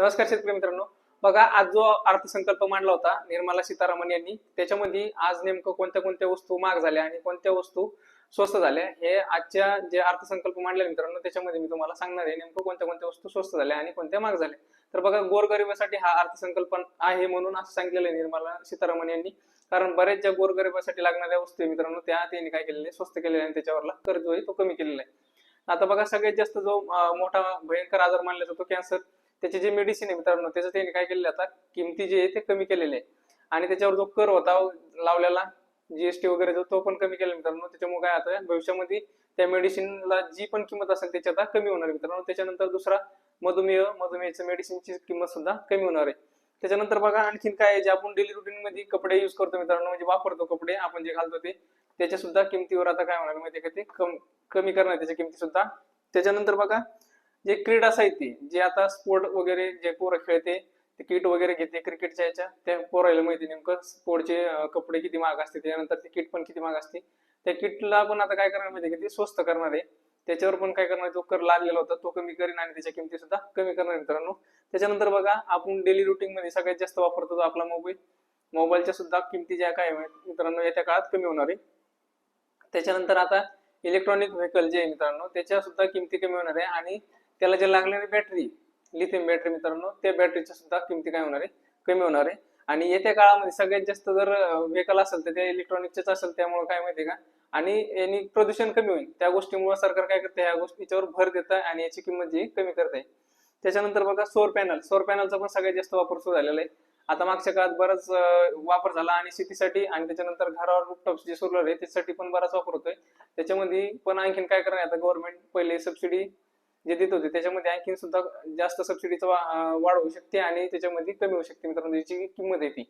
नमस्कार शेतकरी मित्रांनो. बघा, आज जो अर्थसंकल्प मांडला होता निर्मला सीतारामन यांनी, त्याच्यामध्ये आज नेमकं कोणत्या कोणत्या वस्तू महाग झाल्या आणि कोणत्या वस्तू स्वस्त झाल्या हे आजच्या जे अर्थसंकल्प मांडले मित्रांनो त्याच्यामध्ये मी तुम्हाला सांगणार आहे नेमकं कोणत्या कोणत्या वस्तू स्वस्त झाल्या आणि कोणत्या महाग झाल्या. तर बघा, गोरगरिबासाठी हा अर्थसंकल्प आहे म्हणून असं सांगितलेलं आहे निर्मला सीतारामन यांनी. कारण बऱ्याच ज्या गोरगरिबासाठी लागणाऱ्या वस्तू मित्रांनो त्या त्यांनी काय केलेले स्वस्त केलेले आणि त्याच्यावरला कर जो आहे तो कमी केलेला आहे. आता बघा, सगळ्यात जास्त जो मोठा भयंकर आजार मानला जातो कॅन्सर, त्याचे जे मेडिसिन आहे मित्रांनो त्याचं त्यांनी काय केलेलं आता किमती जे आहे ते कमी केलेले आहे. आणि त्याच्यावर जो कर होता लावलेला जीएसटी वगैरे तो पण कमी केला मित्रांनो. त्याच्यामुळे काय आता भविष्यामध्ये त्या मेडिसिनला जी पण किंमत असेल त्याची आता कमी होणार मित्रांनो. त्याच्यानंतर दुसरा मधुमेहाचं मेडिसिनची किंमत सुद्धा कमी होणार आहे. त्याच्यानंतर बघा आणखीन काय आहे, जे आपण डेली रुटीन मध्ये कपडे युज करतो मित्रांनो, म्हणजे वापरतो कपडे आपण जे घालतो ते, त्याच्या सुद्धा किमतीवर आता काय होणार माहिती का, ते कमी करणार त्याच्या किमती सुद्धा. त्याच्यानंतर बघा, जे क्रीडा साहित्य जे आता स्पोर्ट वगैरे जे पोरं खेळते ते किट वगैरे घेते क्रिकेटच्या याच्या, त्या पोरायला माहिती नेमकं स्पोर्टचे कपडे किती महाग असते, त्यानंतर ते किट पण किती महाग असते. त्या किटला पण आता काय करणार माहिती का, ते स्वस्त करणार आहे. त्याच्यावर पण काय करणार, जो कर लागलेला होता तो कमी करेन आणि त्याच्या किमती सुद्धा कमी करणार मित्रांनो. त्याच्यानंतर बघा, आपण डेली रुटीन मध्ये सगळ्यात जास्त वापरतो तो आपला मोबाईलच्या सुद्धा किमती ज्या काय मित्रांनो येत्या काळात कमी होणार आहे. त्याच्यानंतर आता इलेक्ट्रॉनिक व्हेकल जे आहे मित्रांनो त्याच्या सुद्धा किमती कमी होणार आहे. आणि त्याला जे लागणारी बॅटरी, लिथियम बॅटरी मित्रांनो, त्या बॅटरीच्या सुद्धा किमती काय होणार आहे, कमी होणार आहे. आणि येत्या काळामध्ये सगळ्यात जास्त जर व्हेकल असेल तर ते इलेक्ट्रॉनिकचेच असेल, त्यामुळे काय माहिती का, आणि यांनी प्रदूषण कमी होईल. त्या गोष्टीमुळे सरकार काय करते, ह्या गोष्टीच्यावर भर देत आहे आणि याची किंमत जी कमी करत आहे. त्याच्यानंतर बघा, सौर पॅनलचा पण सगळ्यात जास्त वापर सुरू झालेला आहे. आता मागच्या काळात बराच वापर झाला आणि शेतीसाठी, आणि त्याच्यानंतर घरावर रूफटॉप्स जे सोलर आहे त्याच्यासाठी पण बराच वापर होतोय. त्याच्यामध्ये पण आणखीन काय करणार, आता गव्हर्नमेंट पहिले सबसिडी जे देत होते त्याच्यामध्ये आणखीन सुद्धा जास्त सबसिडीचा वाढ होऊ शकते आणि त्याच्यामध्ये कमी होऊ शकते मित्रांनो, त्याची किंमत आहे ती.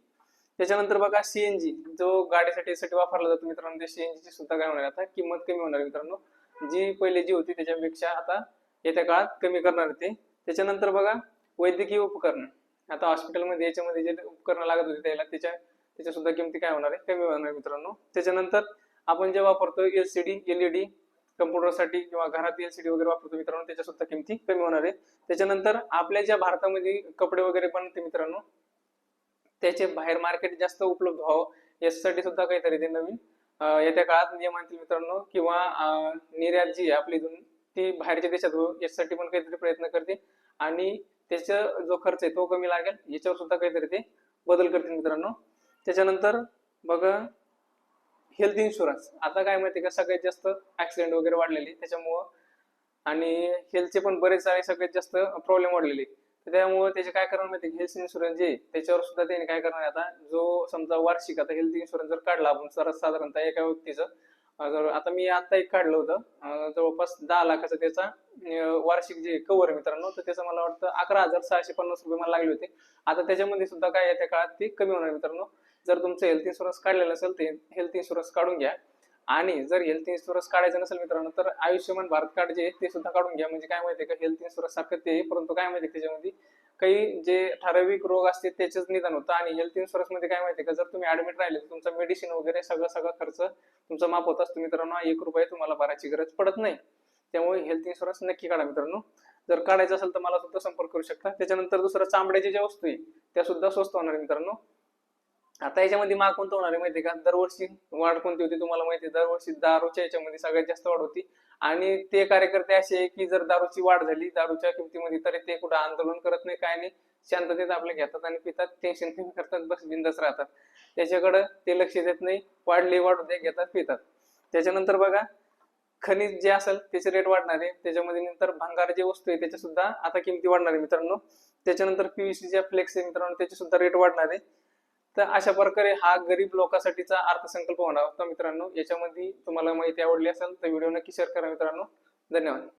त्याच्यानंतर बघा, सीएनजी जो गाडीसाठी वापरला जातो मित्रांनो, त्या सीएनजी सुद्धा काय होणार आता किंमत कमी होणार मित्रांनो. जी पहिले जी होती त्याच्यापेक्षा आता येत्या काळात कमी करणार ते. त्याच्यानंतर बघा, वैद्यकीय उपकरण, आता हॉस्पिटलमध्ये याच्यामध्ये जे उपकरणं लागत होते त्याच्या सुद्धा किमती काय होणार आहे, कमी होणार मित्रांनो. त्याच्यानंतर आपण जे वापरतो एलसीडी एलईडी कम्प्युटरसाठी किंवा घरात एलसीडी वगैरे वापरतो मित्रांनो, त्याच्या सुद्धा किमती कमी होणार आहे. त्याच्यानंतर आपल्या ज्या भारतामध्ये कपडे वगैरे बनते मित्रांनो त्याचे बाहेर मार्केट जास्त उपलब्ध व्हावं यासाठी सुद्धा काहीतरी ते नवीन येत्या काळात नियम आणतील मित्रांनो. किंवा निर्यात जी आहे आपली ती बाहेरच्या देशात हो यासाठी पण काहीतरी प्रयत्न करते आणि त्याचा जो खर्च आहे तो कमी लागेल याच्यावर सुद्धा काहीतरी ते बदल करतील मित्रांनो. त्याच्यानंतर बघा, हेल्थ इन्शुरन्स, आता काय माहिती का, सगळ्यात जास्त ऍक्सिडेंट वगैरे वाढलेले त्याच्यामुळं आणि हेल्थचे पण बरेच सारे सगळ्यात जास्त प्रॉब्लेम वाढलेले, तर त्यामुळे त्याचे काय करणार माहिती, हेल्थ इन्शुरन्स जे त्याच्यावर सुद्धा त्यांनी काय करणार, आता जो समजा वार्षिक आता हेल्थ इन्शुरन्स जर काढला आपण साधारणतः एका व्यक्तीचं, जर आता मी आता एक काढलं होतं जवळपास 10 लाखाचं त्याचा वार्षिक जे कव्हर आहे मित्रांनो, तर त्याचं मला वाटतं 11,650 रुपये मला लागले होते. आता त्याच्यामध्ये सुद्धा काय येत्या काळात ते कमी होणार मित्रांनो. जर तुमचं हेल्थ इन्शुरन्स काढलेलं असेल तर हेल्थ इन्शुरन्स काढून घ्या. आणि जर हेल्थ इन्शुरन्स काढायचं नसेल मित्रांनो तर आयुष्यमान भारत कार्ड जे आहे ते सुद्धा काढून घ्या. म्हणजे काय माहितीये का, हेल्थ इन्शुरन्स सारखं ते, परंतु काय माहितीये त्याच्यामध्ये काही जे ठराविक रोग असते त्याचेच निदान होतं. आणि हेल्थ इन्शुरन्स मध्ये काय माहितीये का, जर तुम्ही ऍडमिट राहिले तर तुमचा मेडिसिन वगैरे सगळा खर्च तुमचा माफ होत असतो मित्रांनो. 1 रुपया तुम्हाला भरायची गरज पडत नाही. त्यामुळे हेल्थ इन्शुरन्स नक्की काढा मित्रांनो. जर काढायचं असेल तर मला सुद्धा संपर्क करू शकता. त्याच्यानंतर दुसरं, चामड्याच्या ज्या वस्तू आहे त्या सुद्धा स्वस्त होणार मित्रांनो. आता याच्यामध्ये महाग कोणतं होणार आहे माहितीये का, दरवर्षी वाढ कोणती होती तुम्हाला माहिती आहे, दरवर्षी दारूच्या याच्यामध्ये सगळ्यात जास्त वाढ होती. आणि ते कार्यकर्ते असे आहे की जर दारूची वाढ झाली दारूच्या किमतीमध्ये तरी ते कुठं आंदोलन करत नाही, काय नाही, शांततेत आपले घेतात आणि पितात, टेन्शन कमी करतात, बस बिंदास राहतात. त्याच्याकडे ते लक्ष देत नाही, वाढले वाढू दे, घेतात पितात. त्याच्यानंतर बघा, खनिज जे असेल त्याचे रेट वाढणार आहे. त्याच्यामध्ये नंतर भंगार जे वस्तू आहे त्याच्या सुद्धा आता किमती वाढणार आहे मित्रांनो. त्याच्यानंतर पीव्हीसी ज्या फ्लेक्स आहे मित्रांनो त्याचे सुद्धा रेट वाढणार आहे. तर अशा प्रकारे हा गरीब लोकांसाठीचा अर्थसंकल्प होणार होता मित्रांनो. याच्यामध्ये तुम्हाला माहिती आवडली असेल तर व्हिडिओ नक्की शेअर करा मित्रांनो. धन्यवाद.